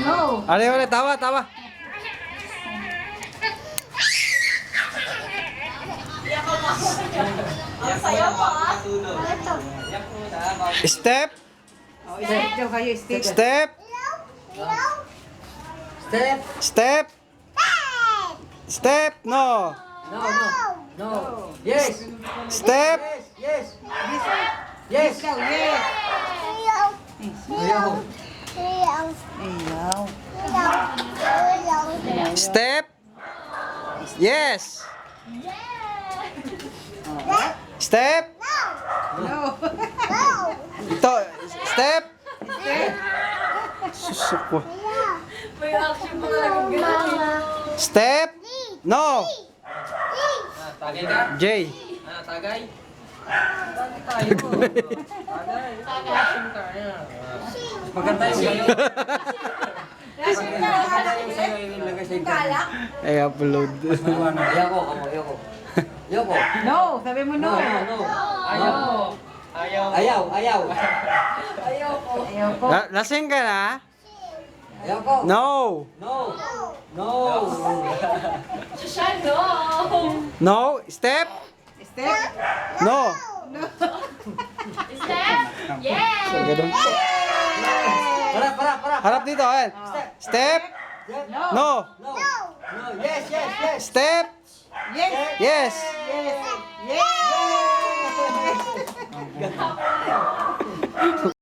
no. Uli, tawa, tawa. Step. Oh, step daw kayo, step. Step. Step. Step. Step. No. No, no. No. Yes. Step. Yes. Yes. Yes. Ikaw, yes. Ayaw. Ayaw. Step. Yes. Step. No. Ito. Step. Susuko. May action pa talagang gano'n. Step. No. Tagay ka? J. Tagay? Tagay tayo. Tagay. Action ka. Maganda yung sa'yo. Maganda yung sa'yo ilagay sa internet. Ay, upload. Ayoko. Ayoko. No, sabi mo no. No. Ayaw. Ayaw. Ayaw. Ayaw ko. Lasing ka na? Ayoko. No. No. No. Shashan, no! No. Step. Step. No. Step! Yeah! So, ganun. Para. Harap dito, ayan. Step. No. No. No. Yes. Step. Yes. Yes. Yes. Yes.